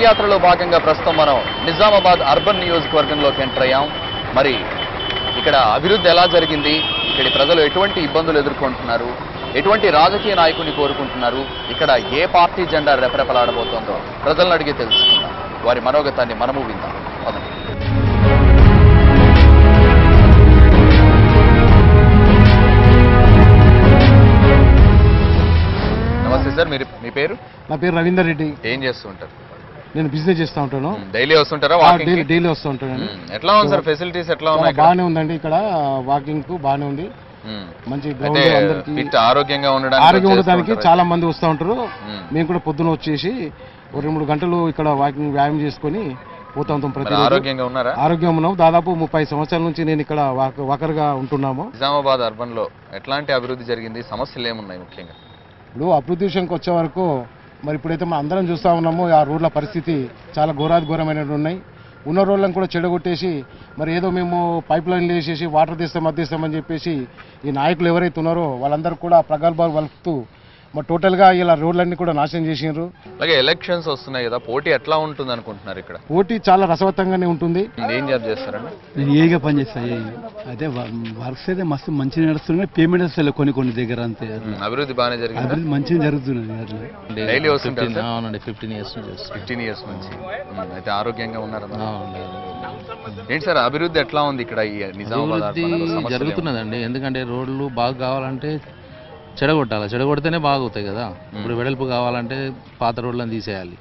పాదయాత్రలో భాగంగా ప్రస్తుతం మనం నిజామాబాద్ అర్బన్ నియోజకవర్గంలోకి ఎంటర్ అయ్యాం. మరి ఇక్కడ అభివృద్ధి ఎలా జరిగింది, ఇక్కడి ప్రజలు ఎటువంటి ఇబ్బందులు ఎదుర్కొంటున్నారు, ఎటువంటి రాజకీయ నాయకుని కోరుకుంటున్నారు, ఇక్కడ ఏ పార్టీ జెండా రెపరెపలాడబోతోందో ప్రజలను అడిగి తెలుసుకుందాం. వారి మనోగతాన్ని మనము విందాం. నమస్తే సార్, మీ పేరు? నా పేరు రవీందర్ రెడ్డి. ఏం చేస్తూ ఉంటారు? నేను బిజినెస్ చేస్తూ ఉంటాను. డైలీ వస్తుంటారా? డైలీ వస్తూ ఉంటాను. ఎట్లా ఉంది సార్ ఫెసిలిటీస్? ఎట్లా ఉన్నాయి? బాగానే ఉందండి, ఇక్కడ వాకింగ్ కు బాగానే ఉంది. మంచి ఆరోగ్యంగా ఉండడానికి చాలా మంది వస్తూ ఉంటారు. మేము కూడా పొద్దున వచ్చేసి 2-3 గంటలు ఇక్కడ వాకింగ్ వ్యాయామం చేసుకుని పోతా ఉంటాం. ప్రతి ఆరోగ్యంగా ఉన్నారా? ఆరోగ్యం ఉన్నాం. దాదాపు 30 సంవత్సరాల నుంచి నేను ఇక్కడ వాకర్గా ఉంటున్నాము. నిజామాబాద్ అర్బన్ లో ఎట్లాంటి అభివృద్ధి జరిగింది, సమస్యలు ఏమున్నాయి ముఖ్యంగా? ఇప్పుడు అభివృద్ధి విషయానికి వచ్చే వరకు మరి ఇప్పుడైతే మనం అందరం చూస్తూ ఉన్నాము, ఆ రోడ్ల పరిస్థితి చాలా ఘోరాతిఘోరమైనవి ఉన్నాయి. ఉన్న రోడ్లను కూడా చెడగొట్టేసి మరి ఏదో మేము పైప్ లైన్లు వేసేసి వాటర్ తీస్తాం అది తీస్తామని చెప్పేసి ఈ నాయకులు ఎవరైతే ఉన్నారో వాళ్ళందరూ కూడా ప్రగల్భాలు వలుపుతూ మరి టోటల్గా ఇలా రోడ్లన్నీ కూడా నాశనం చేసినారు. అలాగే ఎలక్షన్స్ వస్తున్నాయి కదా, పోటీ ఎట్లా ఉంటుంది అనుకుంటున్నారు? ఇక్కడ పోటీ చాలా రసవత్తంగానే ఉంటుంది. ఏం జాబ్ చేస్తారండి? నేను ఏగా పని చేస్తాను. అయితే వర్క్స్ అయితే మస్తు మంచిగా నడుస్తున్నాయి. పేమెంట్ వస్తాయి కొన్ని దగ్గర అంతే. అభివృద్ధి బాగానే జరిగింది, అభివృద్ధి మంచిగా జరుగుతున్నది. అట్లా డైలీ వస్తుంటారు? అవునండి, 15 ఇయర్స్ నుంచి. అయితే ఆరోగ్యంగా ఉన్నారా? ఏంటి సార్ అభివృద్ధి ఎట్లా ఉంది ఇక్కడ ఈ నిజామాబాద్? జరుగుతున్నదండి, ఎందుకంటే రోడ్లు బాగా కావాలంటే చెడగొడితేనే బాగుతాయి కదా. ఇప్పుడు వెడల్పు కావాలంటే పాత రోడ్లను తీసేయాలి.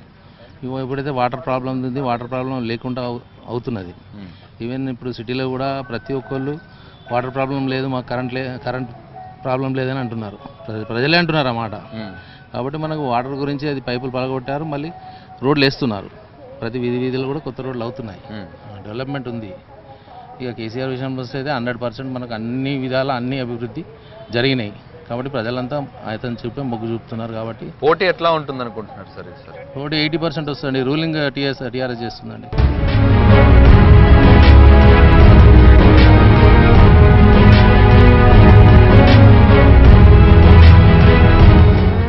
ఎప్పుడైతే వాటర్ ప్రాబ్లం ఉంది, వాటర్ ప్రాబ్లం లేకుండా అవుతున్నది. ఈవెన్ ఇప్పుడు సిటీలో కూడా ప్రతి ఒక్కళ్ళు వాటర్ ప్రాబ్లం లేదు, మాకు కరెంట్ ప్రాబ్లం లేదని అంటున్నారు. ప్రజలే అంటున్నారు అన్నమాట. కాబట్టి మనకు వాటర్ గురించి అది పైపులు పలగొట్టారు, మళ్ళీ రోడ్లు వేస్తున్నారు. ప్రతి వీధిలో కూడా కొత్త రోడ్లు అవుతున్నాయి. డెవలప్మెంట్ ఉంది. ఇక కేసీఆర్ విషయంలో వస్తే అయితే 100% మనకు అన్ని విధాల అన్ని అభివృద్ధి జరిగినాయి. కాబట్టి ప్రజలంతా ఆయన చూపే మొగ్గు చూపుతున్నారు. కాబట్టి పోటీ ఎట్లా ఉంటుంది అనుకుంటున్నారు సార్? పోటీ 80% వస్తుంది. రూలింగ్ టీఆర్ఎస్ చేస్తుందండి.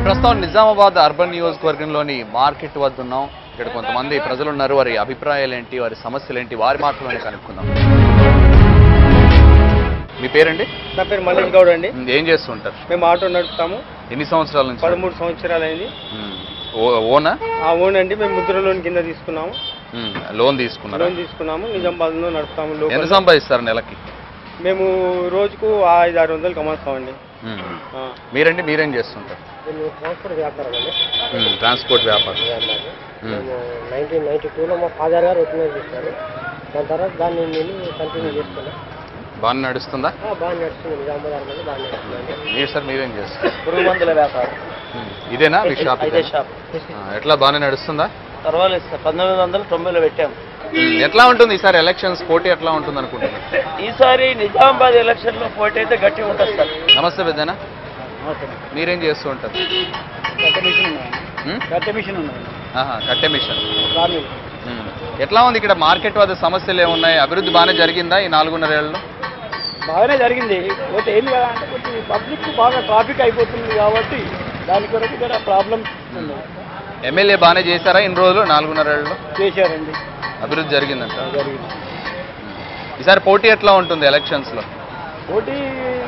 ప్రస్తుతం నిజామాబాద్ అర్బన్ నియోజకవర్గంలోని మార్కెట్ వద్ద ఉన్నాం. ఇక్కడ కొంతమంది ప్రజలు ఉన్నారు. వారి అభిప్రాయాలు ఏంటి, వారి సమస్యలు ఏంటి, వారి మాటలోనే కనుక్కుందాం. మీ పేరండి? నా పేరు మల్లేష్ గౌడ్ అండి. ఏం చేస్తుంటారు? మేము ఆటో నడుపుతాము. ఎన్ని సంవత్సరాల నుంచి? 13 సంవత్సరాలు అయింది. ఓనా? ఓన్ అండి. మేము ముద్ర లోన్ కింద తీసుకున్నాము. లోన్ తీసుకున్నాము. నిజామాబాద్ లో నడుపుతాము. ఎంత సంపాదిస్తారు నెలకి? మేము రోజుకు 500-600 కమాస్తామండి. మీరేం చేస్తుంటారు? ట్రాన్స్పోర్ట్ వ్యాపారం. 1992లో మా ఫాదర్ గారు ఒట్టిన చేస్తారు. దాని తర్వాత దాన్ని నేను కంటిన్యూ చేస్తున్నాను. బాగా నడుస్తుందా? బాగా నడుస్తుంది. నిజామాబాద్ బాగా నడుస్తుంది. మీరు సార్ మీరేం చేస్తారు? పురుగు మందుల వ్యాపారం. ఇదేనా మీ షాప్? షాప్. ఎట్లా బాగానే నడుస్తుందా? పర్వాలేదు సార్. 1990లో పెట్టాము. ఎట్లా ఉంటుంది ఈసారి ఎలక్షన్స్ పోటీ ఎట్లా ఉంటుంది అనుకుంటున్నారు? ఈసారి నిజామాబాద్ ఎలక్షన్ లో పోటీ అయితే గట్టిగా ఉంటుంది సార్. నమస్తే పెద్దనా, మీరేం చేస్తూ ఉంటారు? కట్టె మిషన్ ఉన్నది. కట్టె మిషన్. ఎట్లా ఉంది ఇక్కడ మార్కెట్ వద్ద సమస్యలు ఏమున్నాయి? అభివృద్ధి బాగానే జరిగిందా ఈ 4.5 ఏళ్ళలో? బాగానే జరిగింది. పోతే ఏం కదా అంటే కొంచెం పబ్లిక్ బాగా ట్రాఫిక్ అయిపోతుంది కాబట్టి దాని కొరకు ఇక్కడ ప్రాబ్లం ఉంది. ఎమ్మెల్యే బాగానే చేశారా ఇన్ని రోజులు? 4.5 ఏళ్ళలో చేశారండి. అభివృద్ధి జరిగిందంట. ఈసారి పోటీ ఎట్లా ఉంటుంది ఎలక్షన్స్ లో? పోటీ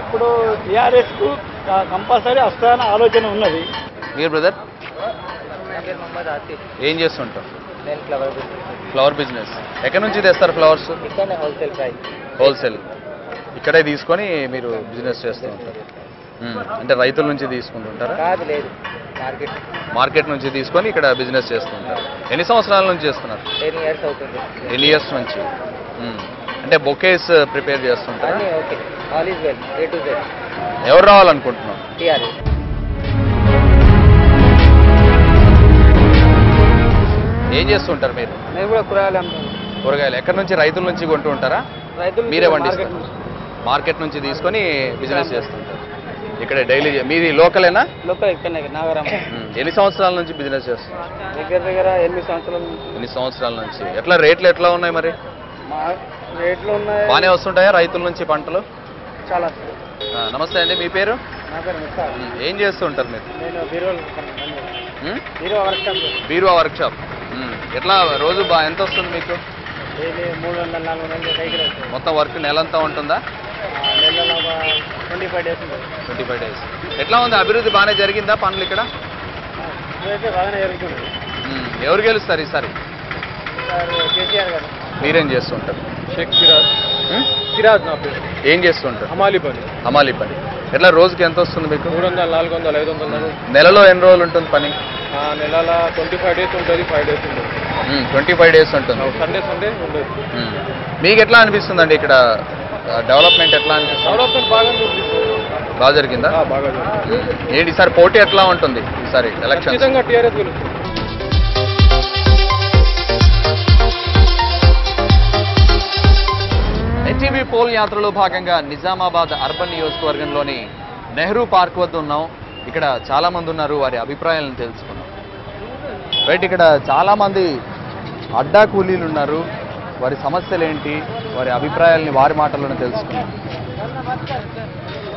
ఇప్పుడు టీఆర్ఎస్ కు కంపల్సరీ వస్తాయని ఆలోచన ఉన్నది. మీరు బ్రదర్ ఏం చేస్తుంటారు? Flower business. ఎక్కడి నుంచి తెస్తారు ఫ్లవర్స్? హోల్సేల్. ఇక్కడే తీసుకొని మీరు బిజినెస్ చేస్తూ ఉంటారు. అంటే రైతుల నుంచి తీసుకుంటుంటారా? మార్కెట్ నుంచి తీసుకొని ఇక్కడ బిజినెస్ చేస్తుంటారు. ఎన్ని సంవత్సరాల నుంచి చేస్తున్నారు? 10 years అవుతుంది. 10 years నుంచి. అంటే బొకేస్ ప్రిపేర్ చేస్తుంటారు. ఎవరు రావాలనుకుంటున్నాం? ఏం చేస్తుంటారు మీరు? మేము కూడా కూరగాయలు అమ్ముతాం. కూరగాయలు ఎక్కడి నుంచి? రైతుల నుంచి కొంటూ ఉంటారా? మీరే పండిస్తారు? మార్కెట్ నుంచి తీసుకొని బిజినెస్ చేస్తుంటారు. ఇక్కడ డైలీ మీది లోకలేనా? లోకల్ ఇక్కడనే నాగరామ. ఎన్ని సంవత్సరాల నుంచి బిజినెస్ చేస్తున్నారు? దగ్గర 8 సంవత్సరాల నుంచి. 8 సంవత్సరాల నుంచి. రేట్లు ఎట్లా ఉన్నాయి మరి? రేట్లు ఉన్నాయి. బాగానే వస్తుంటాయా రైతుల నుంచి పంటలు? చాలా. నమస్తే అండి, మీ పేరు? నా పేరు ముస్తాఫ్. ఏం చేస్తుంటారు మీరు? నేను బీరువా వర్క్ షాప్. బీరువా వర్క్ షాప్. ఎట్లా రోజు ఎంత వస్తుంది మీకు? డైలీ 300-400 సైకిల్ వస్తుంది. మొత్తం వర్క్ నెలంతా ఉంటుందా? నెలలో 25 డేస్ ఉంటుంది. 25 డేస్. ఎట్లా ఉంది అభివృద్ధి? బాగానే జరిగిందా పనులు ఇక్కడ? ఇప్పుడైతే బాగానే జరుగుతుంది. ఎవరు గెలుస్తారు ఈసారి? సార్ కేసీఆర్ గారు. మీరేం చేస్తుంటారు? షేక్ సిరాజ్. సిరాజ్ నా పేరు. ఏం చేస్తుంటారు? హమాలి పని. హమాలి పని. ఎట్లా రోజుకి ఎంత వస్తుంది మీకు? 300, 400, 500. నెలలో ఎన్ని రోజులు ఉంటుంది పని? నెలలో 25 డేస్ ఉంటుంది, 5 డేస్ ఉంటుంది. 25 డేస్ ఉంటుంది. సండే ఉంటుంది. మీకు ఎట్లా అనిపిస్తుందండి ఇక్కడ డెవలప్మెంట్ ఎట్లా అనిపిస్తుంది? డెవలప్మెంట్ బాగా ఉంది. బాగా జరిగిందా? బాగా జరిగింది. ఏంటి ఈసారి పోటీ ఎట్లా ఉంటుంది ఈసారి ఎలక్షన్? ఖచ్చితంగా టీఆర్ఎస్ గెలుస్తుంది. ఎన్టీవీ పోల్ యాత్రలో భాగంగా నిజామాబాద్ అర్బన్ నియోజకవర్గంలోని నెహ్రూ పార్క్ వద్ద ఉన్నాం. ఇక్కడ చాలా మంది ఉన్నారు, వారి అభిప్రాయాలను తెలుసుకున్నాం. రైట్, ఇక్కడ చాలా మంది అడ్డా కూలీలు ఉన్నారు. వారి సమస్యలు ఏంటి, వారి అభిప్రాయాలని వారి మాటల్లోనే తెలుసుకున్నాం.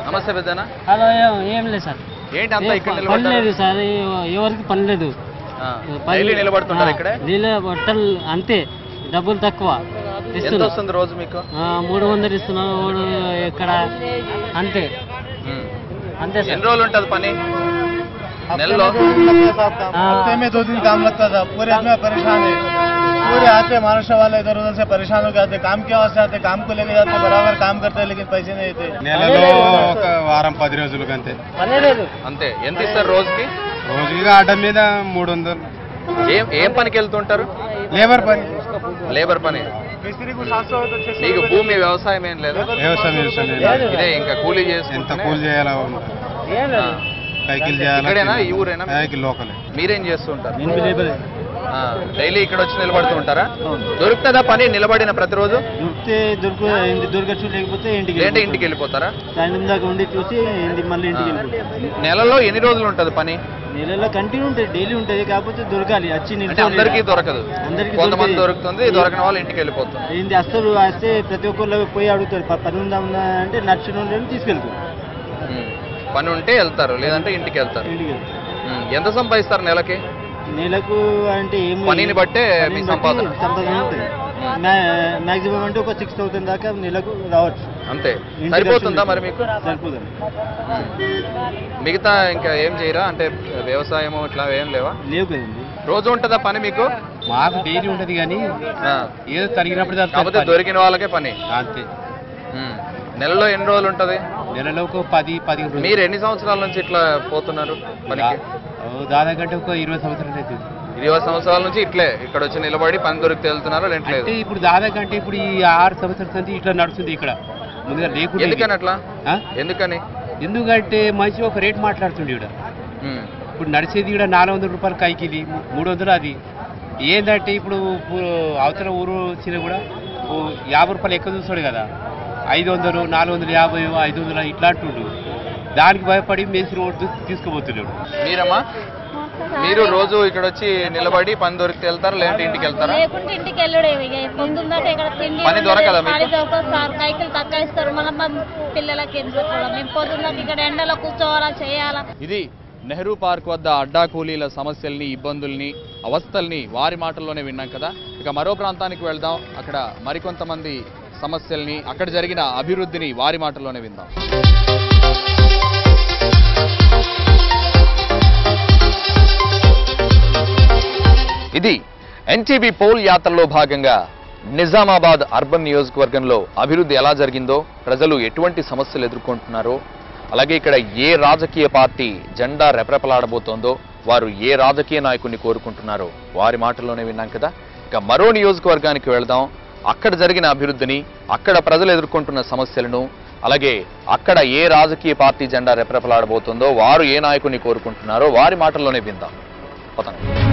నమస్తే పెద్దనా. అలా ఏం లేదు సార్. ఏంటి అంతా ఇక్కడ పని నిలబడ్డారు? లేదు సార్, ఎవరికి పని లేదు. డైలీ నిలబడుతున్నారు ఇక్కడే? నీళ్ళ బట్టలు అంతే, డబ్బులు తక్కువ ఎంత ఇస్తున్నారు. వస్తుంది రోజు మీకు? 300 ఇస్తున్నారు. వాడు ఇక్కడ అంతే అంతే సార్. ఎన్ని రోజులు ఉంటుంది పని నెలలో? हफ्ते में 2 दिन काम लगता था. पूरे इसमें परेशान है. पूरे आते महाराष्ट्र वाले इधर उधर से परेशान हो जाते. काम के वास्ते आते, काम को लेके जाते, बराबर काम करते लेकिन पैसे नहीं देते. నెలలో ఒక వారం 10 రోజులకు అంతే. పనే లేదు. అంతే. ఎంత ఇస్తారు రోజుకి? రోజుకి ఆట మీద 300. ఏం పనికి వెళ్తుంటారు? లేబర్ పని. లేబర్ పని. मिस्त्री को 700 हो तो 600. మీకు భూమి వ్యవసాయం ఏం లేదా? వ్యవసాయం ఇదే ఇంకా కూలీ ఎంత చేసుకుంటూనే? కూలి చేయాలా, ఏం లేదు. సైకిల్ చేయాలా? ఇక్కడేనా? ఈ ఊరేనా? సైకిల్ లోకలే. మీరేం చేస్తుంటారు? నేను లేబరే. డైలీ ఇక్కడ వచ్చి నిలబడుతూ ఉంటారా? దొరుకుతుందా పని నిలబడిన ప్రతిరోజు? దొరకచ్చు, లేకపోతే ఇంటికి లేదంటే ఇంటికి వెళ్ళిపోతారా? సాయంత్రం దాకా ఉండి చూసి మళ్ళీ ఇంటికి వెళ్ళిపోతాం. నెలలో ఎన్ని రోజులు ఉంటుంది పని? నెలలో కంటిన్యూ ఉంటుంది, డైలీ ఉంటుంది. కాకపోతే దొరకాలి వచ్చి అంటే అందరికీ దొరకదు, అందరికీ కొంతమంది దొరకదు. దొరుకుతుంది, దొరకని వాళ్ళు ఇంటికి వెళ్ళిపోతుంది. ఏంది అసలు వస్తే ప్రతి ఒక్కళ్ళు పోయి అడుగుతారు, పని ఉందా అంటే నడిచిన తీసుకెళ్తారు. పని ఉంటే వెళ్తారు, లేదంటే ఇంటికి వెళ్తారు. ఇంటికి వెళ్తారు. ఎంత సంపాదిస్తారు నెలకి? నెలకు అంటే ఏమి పనిని బట్టే మీ సంపాదన ఉంటుంది. మ్యాక్సిమం అంటే ఒక 6,000 దాకా నెలకు రావచ్చు. అంతే. ఇంటి సరిపోతుందా ఖర్చులు మరి మీకు? సరిపోతుంది. మిగతా ఇంకా ఏం చేయరా? అంటే వ్యవసాయము ఇట్లా ఏం లేవా? లేవు కదండి. రోజు ఉంటుందా పని మీకు? మాకు డైలీ ఉంటది కానీ ఏదో తరిగినప్పుడు కాకపోతే దొరికిన వాళ్ళకే పని. అంతే. నెలలో ఎన్ని రోజులు ఉంటది? నెలలో ఒక 10 రోజులు. మీరు ఎన్ని సంవత్సరాల నుంచి ఇట్లా పోతున్నారు పనికి? దాదాకంటే ఒక 20 సంవత్సరాలు అయితే. 20 సంవత్సరాల నుంచి ఇట్లే ఇక్కడ వచ్చి నిలబడి పని దొరికితే వెళ్తున్నారు, లేట్లేదు? అంటే ఇప్పుడు దాదాకంటే ఇప్పుడు ఈ 6 సంవత్సరాల నుంచి ఇట్లా నడుస్తుంది ఇక్కడ. ముందుగా లేకుండా. ఎందుకని అట్లా? ఆ? ఎందుకని? ఎందుకంటే మనిషి ఒక రేట్ మాట్లాడుతుంది ఇక్కడ. ఇప్పుడు నడిచేది ఇక్కడ 400 రూపాయలు కైకిది, 300 అది. ఏంటంటే ఇప్పుడు అవతల ఊరు వచ్చినా కూడా 50 రూపాయలు ఎక్కువ చూస్తాడు కదా. 500, 450, 500 ఇట్లా అంటుండు. దానికి భయపడి మేసి రోడ్డు తీసుకుపోతున్నాడు. మీరమ్మా, మీరు రోజు ఇక్కడ వచ్చి నిలబడి పని దొరికితే వెళ్తారా, లేదంటే ఇంటికి వెళ్తారా? లేకుంటే ఇంటికి వెళ్ళడే. పొద్దుందాక ఇక్కడ తిండి పని దొరకదా మీకు? పని దొరకదు సార్. కైకిలు తక్కువ ఇస్తారు. మన పిల్లలకి ఏం చెప్పాలి? మేము పొద్దుందాక ఇక్కడ ఎండలో కూర్చోవాలా, చేయాలా? ఇది నెహ్రూ పార్క్ వద్ద అడ్డా కూలీల సమస్యల్ని, ఇబ్బందుల్ని, అవస్థల్ని వారి మాటల్లోనే విన్నాం కదా. ఇక మరో ప్రాంతానికి వెళ్దాం. అక్కడ మరికొంతమంది సమస్యల్ని, అక్కడ జరిగిన అభివృద్ధిని వారి మాటల్లోనే విందాం. ఇది ఎన్టీవీ పోల్ యాత్రలో భాగంగా నిజామాబాద్ అర్బన్ నియోజకవర్గంలో అభివృద్ధి ఎలా జరిగిందో, ప్రజలు ఎటువంటి సమస్యలు ఎదుర్కొంటున్నారో, అలాగే ఇక్కడ ఏ రాజకీయ పార్టీ జెండా రెపరెపలాడబోతోందో, వారు ఏ రాజకీయ నాయకుడిని కోరుకుంటున్నారో వారి మాటల్లోనే విన్నాం కదా. ఇక మరో నియోజకవర్గానికి వెళ్దాం. అక్కడ జరిగిన అభివృద్ధిని, అక్కడ ప్రజలు ఎదుర్కొంటున్న సమస్యలను, అలాగే అక్కడ ఏ రాజకీయ పార్టీ జెండా రెపరెపలాడబోతుందో, వారు ఏ నాయకుడిని కోరుకుంటున్నారో వారి మాటల్లోనే విందాం. పతండి.